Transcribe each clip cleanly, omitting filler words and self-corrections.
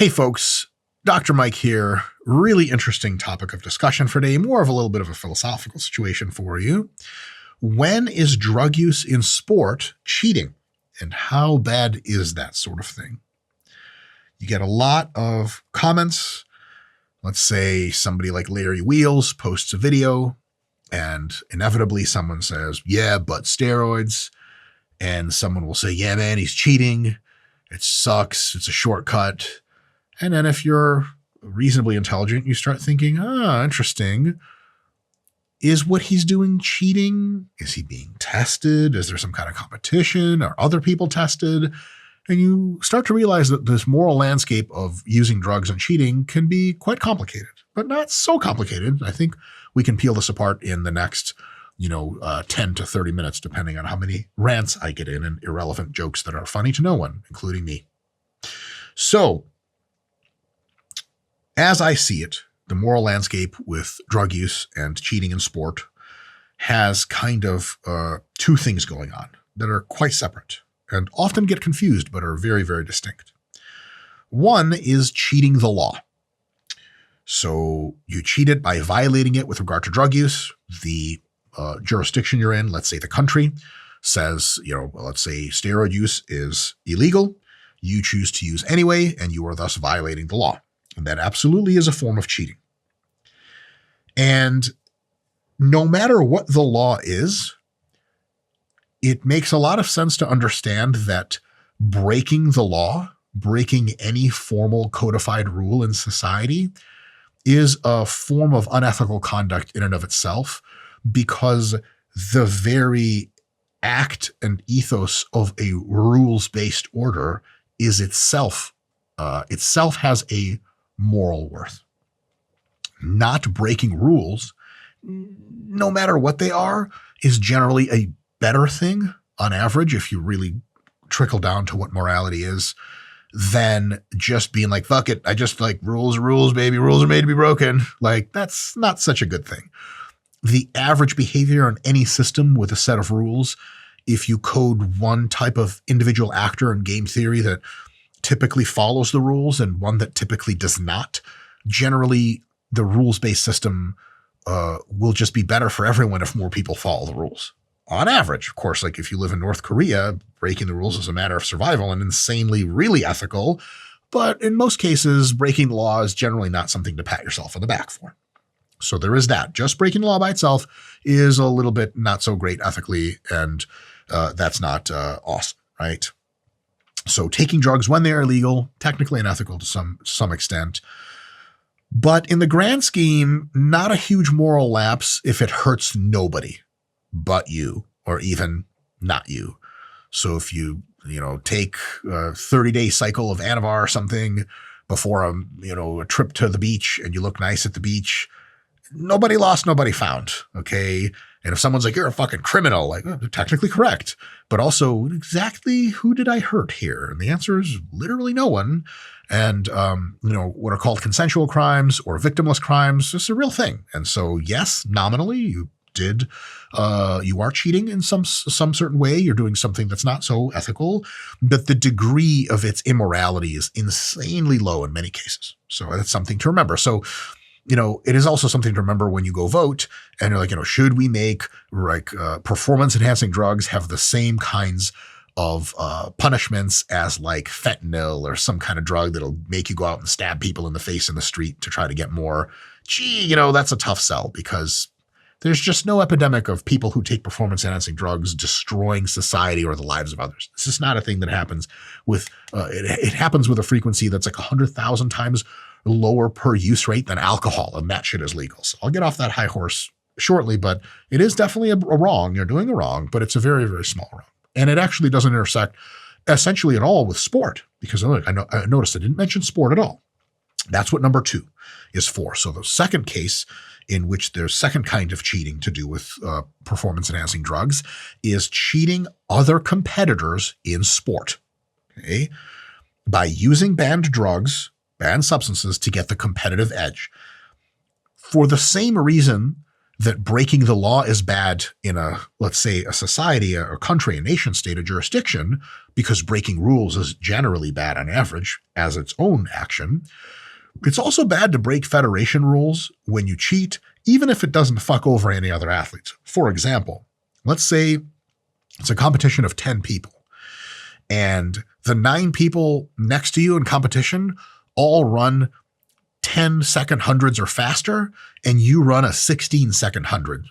Hey folks, Dr. Mike here. Really interesting topic of discussion for today, more of a little bit of a philosophical situation for you. When is drug use in sport cheating? And how bad is that sort of thing? You get a lot of comments. Let's say somebody like Larry Wheels posts a video and inevitably someone says, yeah, but steroids. And someone will say, yeah, man, he's cheating. It sucks. It's a shortcut. And then if you're reasonably intelligent, you start thinking, interesting. Is what he's doing cheating? Is he being tested? Is there some kind of competition? Are other people tested? And you start to realize that this moral landscape of using drugs and cheating can be quite complicated, but not so complicated. I think we can peel this apart in the next 10 to 30 minutes, depending on how many rants I get in and irrelevant jokes that are funny to no one, including me. So, as I see it, the moral landscape with drug use and cheating in sport has kind of two things going on that are quite separate and often get confused, but are very, very distinct. One is cheating the law. So you cheat it by violating it with regard to drug use. The jurisdiction you're in, let's say the country, says, let's say steroid use is illegal. You choose to use anyway, and you are thus violating the law. And that absolutely is a form of cheating. And no matter what the law is, it makes a lot of sense to understand that breaking the law, breaking any formal codified rule in society, is a form of unethical conduct in and of itself, because the very act and ethos of a rules-based order is itself has a moral worth. Not breaking rules, no matter what they are, is generally a better thing on average, if you really trickle down to what morality is, than just being like, fuck it, I just like rules, baby, rules are made to be broken. Like, that's not such a good thing. The average behavior in any system with a set of rules, if you code one type of individual actor in game theory that typically follows the rules and one that typically does not, generally the rules-based system will just be better for everyone if more people follow the rules. On average, of course, like if you live in North Korea, breaking the rules is a matter of survival and insanely really ethical. But in most cases, breaking the law is generally not something to pat yourself on the back for. So there is that. Just breaking the law by itself is a little bit not so great ethically, and that's not awesome, right? So taking drugs when they're illegal, technically unethical to some extent. But in the grand scheme, not a huge moral lapse if it hurts nobody but you, or even not you. So if you take a 30-day cycle of Anavar or something before a trip to the beach, and you look nice at the beach, nobody lost, nobody found. Okay. And if someone's like, you're a fucking criminal, like, they're technically correct, but also exactly who did I hurt here? And the answer is literally no one. And, what are called consensual crimes or victimless crimes, it's a real thing. And so, yes, nominally you are cheating in some certain way. You're doing something that's not so ethical, but the degree of its immorality is insanely low in many cases. So that's something to remember. So, it is also something to remember when you go vote and you're like, should we make performance enhancing drugs have the same kinds of punishments as like fentanyl or some kind of drug that'll make you go out and stab people in the face in the street to try to get more? That's a tough sell, because there's just no epidemic of people who take performance enhancing drugs destroying society or the lives of others. This is not a thing that happens with, it happens with a frequency that's like 100,000 times lower per use rate than alcohol, and that shit is legal. So I'll get off that high horse shortly, but it is definitely a wrong. You're doing a wrong, but it's a very, very small wrong. And it actually doesn't intersect essentially at all with sport, because I noticed I didn't mention sport at all. That's what number 2 is for. So the second case in which there's second kind of cheating to do with performance enhancing drugs is cheating other competitors in sport, okay, by using banned drugs, banned substances to get the competitive edge. For the same reason that breaking the law is bad in let's say, a society, a country, a nation state, a jurisdiction, because breaking rules is generally bad on average as its own action. It's also bad to break federation rules when you cheat, even if it doesn't fuck over any other athletes. For example, let's say it's a competition of 10 people, and the 9 people next to you in competition all run 10-second hundreds or faster, and you run a 16-second 100,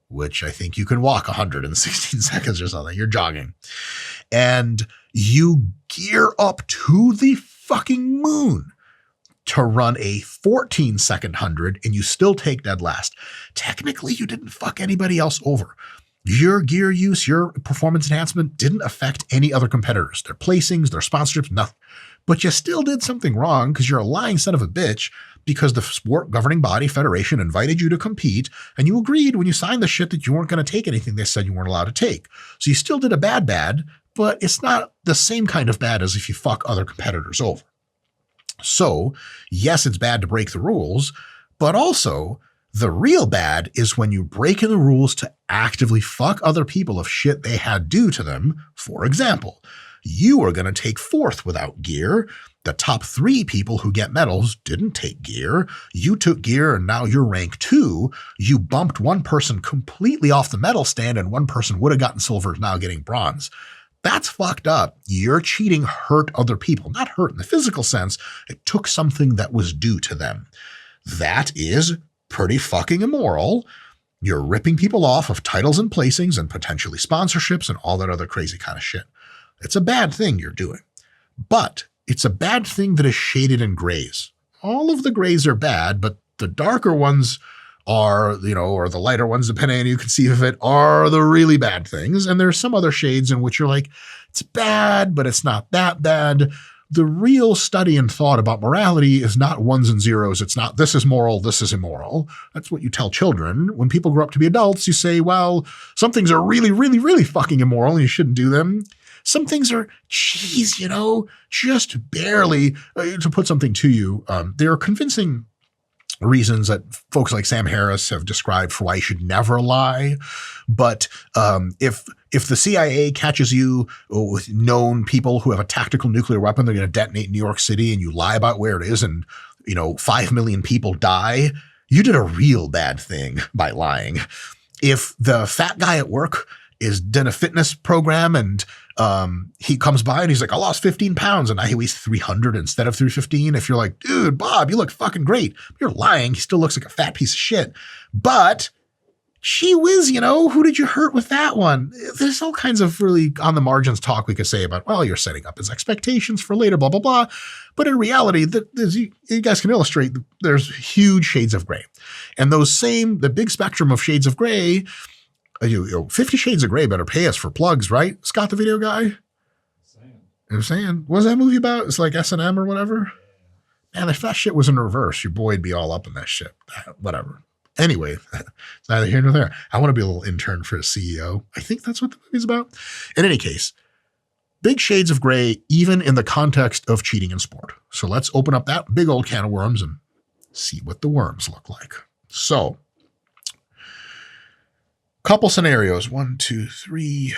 which I think you can walk 100 in 16 seconds or something. You're jogging. And you gear up to the fucking moon to run a 14-second 100, and you still take dead last. Technically, you didn't fuck anybody else over. Your gear use, your performance enhancement didn't affect any other competitors. Their placings, their sponsorships, nothing. But you still did something wrong because you're a lying son of a bitch, because the sport governing body, federation, invited you to compete, and you agreed when you signed the shit that you weren't going to take anything they said you weren't allowed to take. So you still did a bad, but it's not the same kind of bad as if you fuck other competitors over. So yes, it's bad to break the rules, but also the real bad is when you break in the rules to actively fuck other people of shit they had due to them. For example, you were going to take 4th without gear. The top 3 people who get medals didn't take gear. You took gear and now you're rank 2. You bumped one person completely off the medal stand, and one person would have gotten silver, now getting bronze. That's fucked up. Your cheating hurt other people. Not hurt in the physical sense. It took something that was due to them. That is pretty fucking immoral. You're ripping people off of titles and placings and potentially sponsorships and all that other crazy kind of shit. It's a bad thing you're doing. But it's a bad thing that is shaded in grays. All of the grays are bad, but the darker ones are, or the lighter ones, depending on how you conceive of it, are the really bad things. And there's some other shades in which you're like, it's bad, but it's not that bad. The real study and thought about morality is not ones and zeros. It's not, this is moral, this is immoral. That's what you tell children. When people grow up to be adults, you say, well, some things are really, really, really fucking immoral and you shouldn't do them. Some things are, geez, just barely. To put something to you, there are convincing reasons that folks like Sam Harris have described for why you should never lie. But if the CIA catches you with known people who have a tactical nuclear weapon, they're going to detonate in New York City, and you lie about where it is, and 5 million people die, you did a real bad thing by lying. If the fat guy at work is done a fitness program and he comes by and he's like, I lost 15 pounds and now he weighs 300 instead of 315. If you're like, dude, Bob, you look fucking great. You're lying. He still looks like a fat piece of shit. But gee whiz, who did you hurt with that one? There's all kinds of really on the margins talk we could say about, well, you're setting up his expectations for later, blah, blah, blah. But in reality, you guys can illustrate, there's huge shades of gray. And the big spectrum of shades of gray, 50 Shades of Grey better pay us for plugs, right? Scott, the video guy? I'm saying, what was that movie about? It's like S&M or whatever? Man, if that shit was in reverse, your boy would be all up in that shit. Whatever. Anyway, it's neither here nor there. I want to be a little intern for a CEO. I think that's what the movie's about. In any case, big shades of gray, even in the context of cheating in sport. So let's open up that big old can of worms and see what the worms look like. So, couple scenarios, 1, 2, 3,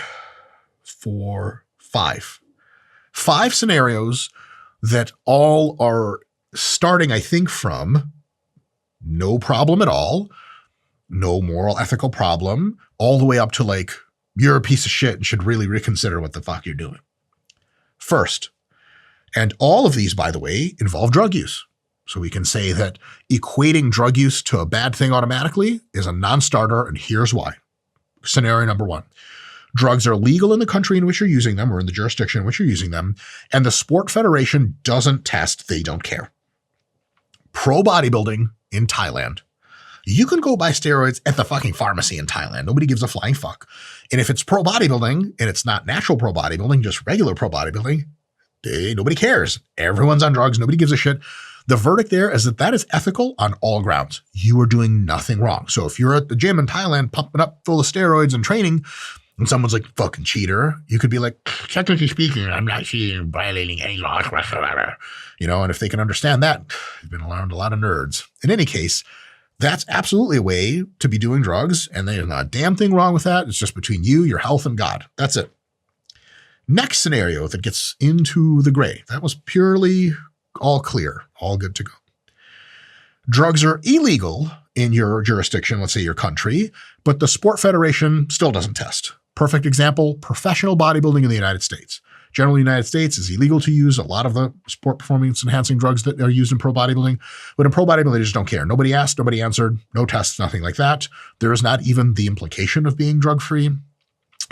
4, 5. 5 scenarios that all are starting, I think, from no problem at all, no moral, ethical problem, all the way up to like, you're a piece of shit and should really reconsider what the fuck you're doing. First, and all of these, by the way, involve drug use. So we can say that equating drug use to a bad thing automatically is a non-starter, and here's why. Scenario number 1. Drugs are legal in the country in which you're using them, or in the jurisdiction in which you're using them, and the sport federation doesn't test, they don't care. Pro bodybuilding in Thailand. You can go buy steroids at the fucking pharmacy in Thailand. Nobody gives a flying fuck. And if it's pro bodybuilding and it's not natural pro bodybuilding, just regular pro bodybuilding, nobody cares. Everyone's on drugs. Nobody gives a shit. The verdict there is that is ethical on all grounds. You are doing nothing wrong. So if you're at the gym in Thailand pumping up full of steroids and training, and someone's like, fucking cheater, you could be like, technically speaking, I'm not cheating, violating any laws whatsoever. And if they can understand that, you've been around a lot of nerds. In any case, That's absolutely a way to be doing drugs, and there's not a damn thing wrong with that. It's just between you, your health, and God. That's it. Next scenario that gets into the gray. That was purely all clear, all good to go. Drugs are illegal in your jurisdiction, let's say your country, but the sport federation still doesn't test. Perfect example, professional bodybuilding in the United States. Generally, the United States is illegal to use a lot of the sport performance enhancing drugs that are used in pro bodybuilding. But in pro bodybuilding, they just don't care. Nobody asked, nobody answered, no tests, nothing like that. There is not even the implication of being drug free.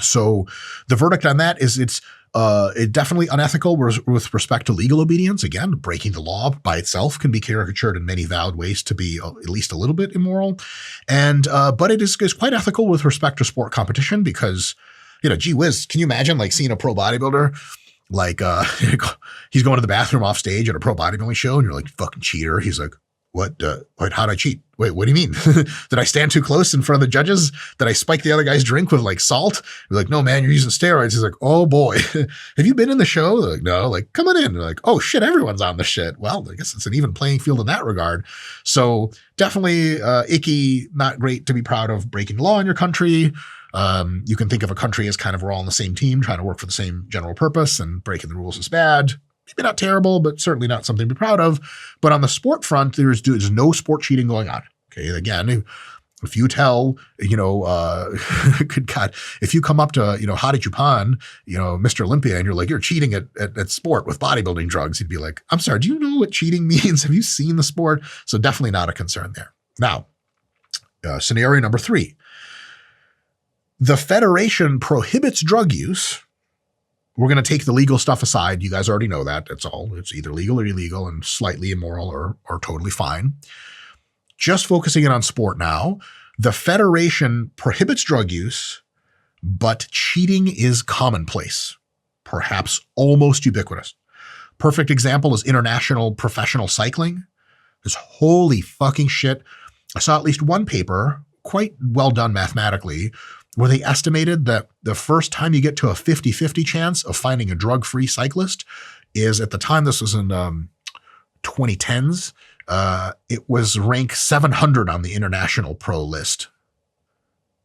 So the verdict on that is it's definitely unethical with respect to legal obedience. Again, breaking the law by itself can be caricatured in many valid ways to be at least a little bit immoral. And but it is quite ethical with respect to sport competition because, gee whiz, can you imagine like seeing a pro bodybuilder like he's going to the bathroom off stage at a pro bodybuilding show and you're like, fucking cheater. He's like, what, how'd I cheat? Wait, what do you mean? Did I stand too close in front of the judges? Did I spike the other guy's drink with like salt? They're like, no, man, you're using steroids. He's like, oh boy, have you been in the show? They're like, no, like, come on in. They're like, oh shit, everyone's on the shit. Well, I guess it's an even playing field in that regard. So definitely icky, not great to be proud of breaking the law in your country. You can think of a country as kind of we're all on the same team, trying to work for the same general purpose, and breaking the rules is bad. Maybe not terrible, but certainly not something to be proud of. But on the sport front, there's no sport cheating going on. Okay, again, if you tell, good God, if you come up to, Hadi Choopan, Mr. Olympia, and you're like, you're cheating at sport with bodybuilding drugs, he'd be like, I'm sorry, do you know what cheating means? Have you seen the sport? So definitely not a concern there. Now, scenario number 3. The Federation prohibits drug use. We're going to take the legal stuff aside. You guys already know that. That's all. It's either legal or illegal and slightly immoral or totally fine. Just focusing in on sport now. The Federation prohibits drug use, but cheating is commonplace, perhaps almost ubiquitous. Perfect example is international professional cycling. This holy fucking shit. I saw at least one paper, quite well done mathematically, where they estimated that the first time you get to a 50-50 chance of finding a drug-free cyclist is, at the time, this was in 2010s, it was rank 700 on the international pro list.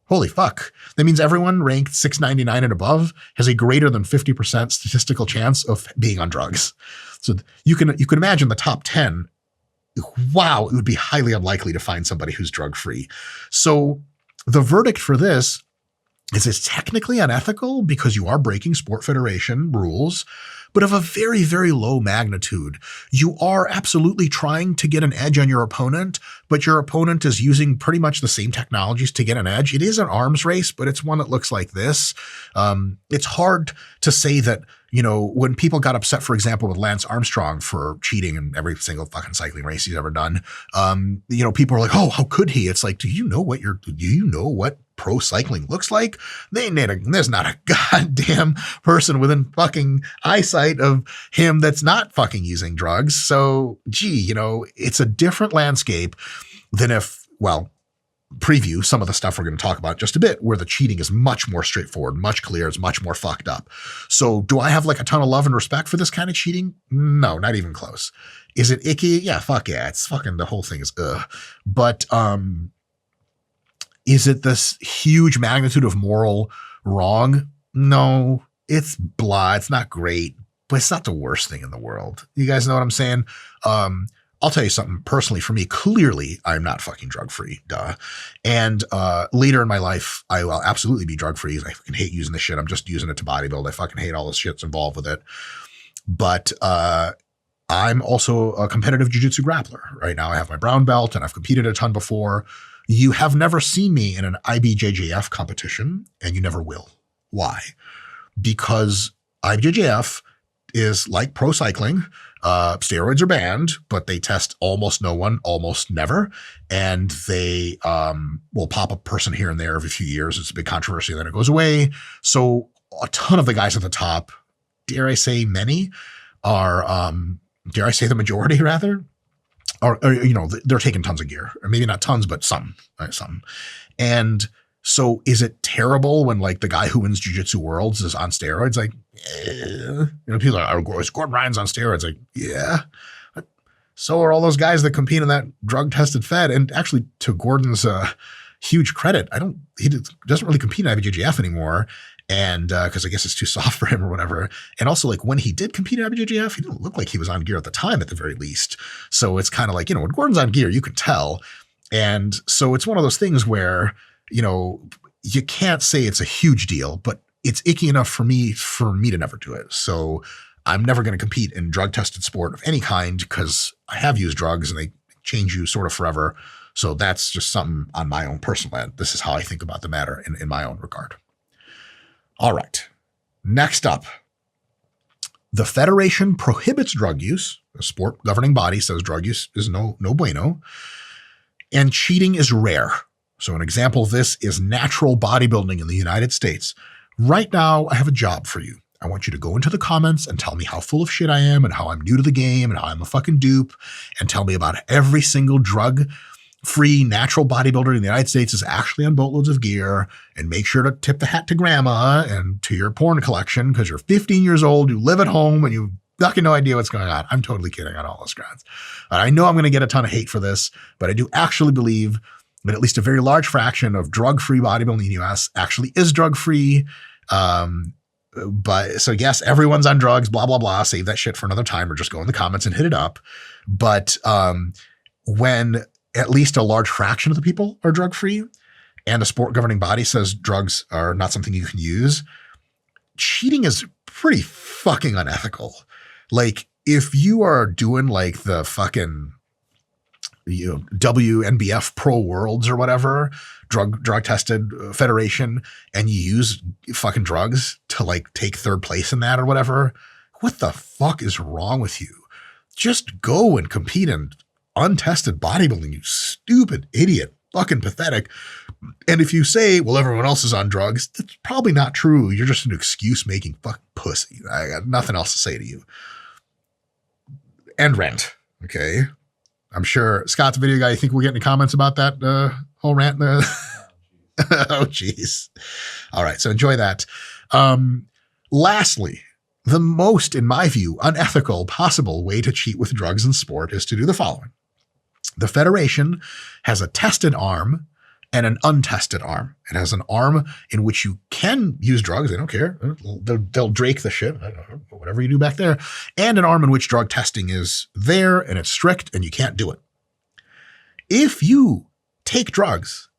Holy fuck. That means everyone ranked 699 and above has a greater than 50% statistical chance of being on drugs. So you can imagine the top 10. Wow, it would be highly unlikely to find somebody who's drug-free. So the verdict for this is it's technically unethical because you are breaking sport federation rules, but of a very, very low magnitude. You are absolutely trying to get an edge on your opponent, but your opponent is using pretty much the same technologies to get an edge. It is an arms race, but it's one that looks like this. It's hard to say that, when people got upset, for example, with Lance Armstrong for cheating in every single fucking cycling race he's ever done, people are like, oh, how could he? It's like, do you know what pro cycling looks like? There's not a goddamn person within fucking eyesight of him that's not fucking using drugs. So, it's a different landscape than preview some of the stuff we're going to talk about in just a bit, where the cheating is much more straightforward, much clearer, it's much more fucked up. So do I have like a ton of love and respect for this kind of cheating? No, not even close. Is it icky? Yeah, fuck yeah. It's fucking, the whole thing is ugh. But is it this huge magnitude of moral wrong? No, it's blah. It's not great, but it's not the worst thing in the world. You guys know what I'm saying? I'll tell you something personally. For me, clearly, I'm not fucking drug-free, duh. And later in my life, I will absolutely be drug-free. I fucking hate using this shit. I'm just using it to bodybuild. I fucking hate all the shit's involved with it. But I'm also a competitive jiu-jitsu grappler. Right now, I have my brown belt, and I've competed a ton before. You have never seen me in an IBJJF competition, and you never will. Why? Because IBJJF is like pro cycling. Steroids are banned, but they test almost no one, almost never. And they will pop a person here and there every few years. It's a big controversy, then it goes away. So a ton of the guys at the top, dare I say many, are, dare I say the majority rather, are they're taking tons of gear. Or maybe not tons, but some. And so is it terrible when like the guy who wins Jiu-Jitsu Worlds is on steroids? Like, people are, is Gordon Ryan's on steroids? Like, yeah. So are all those guys that compete in that drug-tested Fed. And actually, to Gordon's huge credit, he doesn't really compete in IBJJF anymore. And because I guess it's too soft for him or whatever. And also, like, when he did compete in IBJJF, he didn't look like he was on gear at the time, at the very least. So it's kind of like, when Gordon's on gear, you can tell. And so it's one of those things where, you can't say it's a huge deal, but it's icky enough for me to never do it. So I'm never going to compete in drug-tested sport of any kind because I have used drugs and they change you sort of forever. So that's just something on my own personal end. This is how I think about the matter in my own regard. All right. Next up, the Federation prohibits drug use. The sport governing body says drug use is no bueno. And cheating is rare. So an example of this is natural bodybuilding in the United States. Right now, I have a job for you. I want you to go into the comments and tell me how full of shit I am and how I'm new to the game and how I'm a fucking dupe, and tell me about every single drug-free natural bodybuilder in the United States is actually on boatloads of gear, and make sure to tip the hat to grandma and to your porn collection because you're 15 years old, you live at home, and you fucking no idea what's going on. I'm totally kidding on all those grounds. I know I'm going to get a ton of hate for this, but I do actually believe that at least a very large fraction of drug-free bodybuilding in the US actually is drug-free. But so yes, everyone's on drugs, blah, blah, blah. Save that shit for another time or just go in the comments and hit it up. But when at least a large fraction of the people are drug-free and a sport governing body says drugs are not something you can use, cheating is pretty fucking unethical. Like, if you are doing like the fucking WNBF Pro Worlds or whatever, drug tested federation, and you use fucking drugs to like take third place in that or whatever, what the fuck is wrong with you? Just go and compete in untested bodybuilding, you stupid idiot, fucking pathetic. And if you say, well, everyone else is on drugs, that's probably not true. You're just an excuse making fucking pussy. I got nothing else to say to you. End rant. Okay. I'm sure Scott's a video guy. You think we'll get any comments about that whole rant? Oh, geez. All right. So enjoy that. Lastly, the most, in my view, unethical possible way to cheat with drugs in sport is to do the following. The Federation has a tested arm and an untested arm. It has an arm in which you can use drugs. They don't care. They'll Drake the shit, I don't know, whatever you do back there. And an arm in which drug testing is there and it's strict and you can't do it. If you take drugs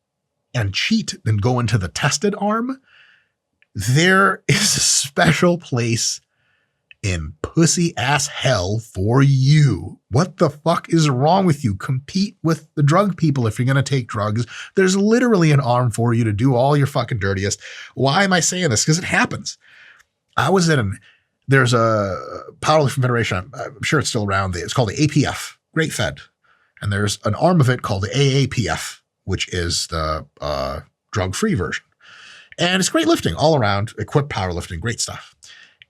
and cheat and go into the tested arm, there is a special place in pussy ass hell for you. What the fuck is wrong with you? Compete with the drug people if you're going to take drugs. There's literally an arm for you to do all your fucking dirtiest. Why am I saying this? Because it happens. I was there's a powerlifting federation. I'm sure it's still around. It's called the APF, Great Fed. And there's an arm of it called the AAPF, which is the drug-free version. And it's great lifting all around, equipped powerlifting, great stuff.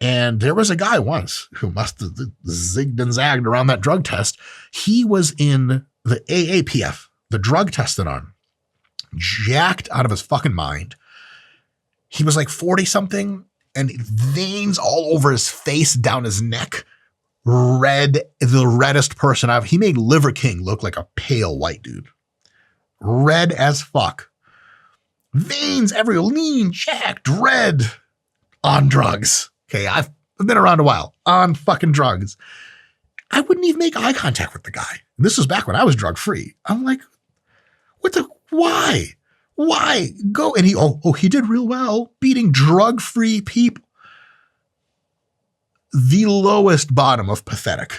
And there was a guy once who must have zigged and zagged around that drug test. He was in the AAPF, the drug tested arm, jacked out of his fucking mind. He was like 40 something and veins all over his face, down his neck, red, the reddest person he made Liver King look like a pale white dude. Red as fuck. Veins everywhere, lean, jacked, red, on drugs. Okay, I've been around a while, on fucking drugs. I wouldn't even make eye contact with the guy. And this was back when I was drug-free. I'm like, why? Why? Go. And he did real well beating drug-free people. The lowest bottom of pathetic.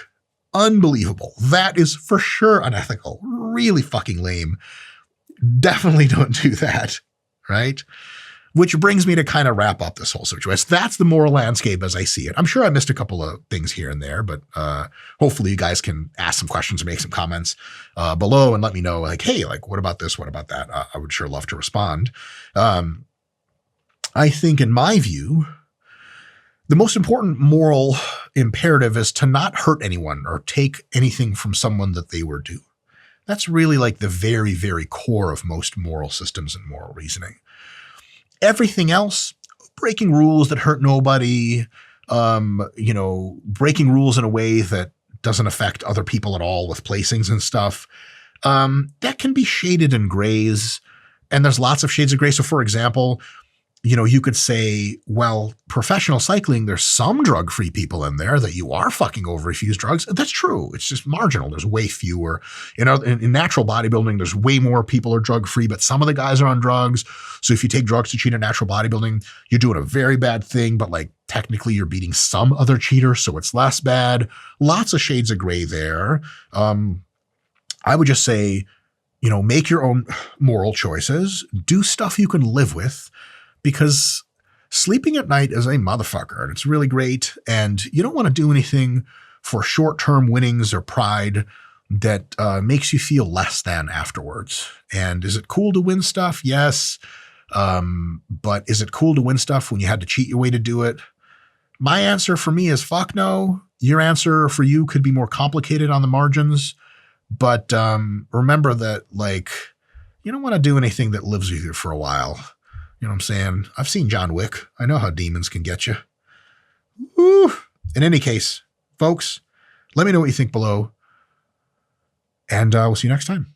Unbelievable. That is for sure unethical. Really fucking lame. Definitely don't do that, right? Which brings me to kind of wrap up this whole situation. That's the moral landscape as I see it. I'm sure I missed a couple of things here and there, but hopefully you guys can ask some questions or make some comments below and let me know, like, hey, like, what about this? What about that? I would sure love to respond. I think, in my view, the most important moral imperative is to not hurt anyone or take anything from someone that they were due. That's really like the very, very core of most moral systems and moral reasoning. Everything else, breaking rules that hurt nobody, breaking rules in a way that doesn't affect other people at all with placings and stuff. That can be shaded in grays, and there's lots of shades of gray. So for example, you could say, well, professional cycling, there's some drug-free people in there that you are fucking over if you use drugs. That's true. It's just marginal. There's way fewer. In natural bodybuilding, there's way more people are drug-free, but some of the guys are on drugs. So if you take drugs to cheat in natural bodybuilding, you're doing a very bad thing, but like technically you're beating some other cheater, so it's less bad. Lots of shades of gray there. I would just say, make your own moral choices. Do stuff you can live with. Because sleeping at night is a motherfucker, and it's really great. And you don't want to do anything for short-term winnings or pride that makes you feel less than afterwards. And is it cool to win stuff? Yes. But is it cool to win stuff when you had to cheat your way to do it? My answer for me is fuck no. Your answer for you could be more complicated on the margins. But remember that, you don't want to do anything that lives with you for a while. You know what I'm saying? I've seen John Wick. I know how demons can get you. Woo. In any case, folks, let me know what you think below. And we'll see you next time.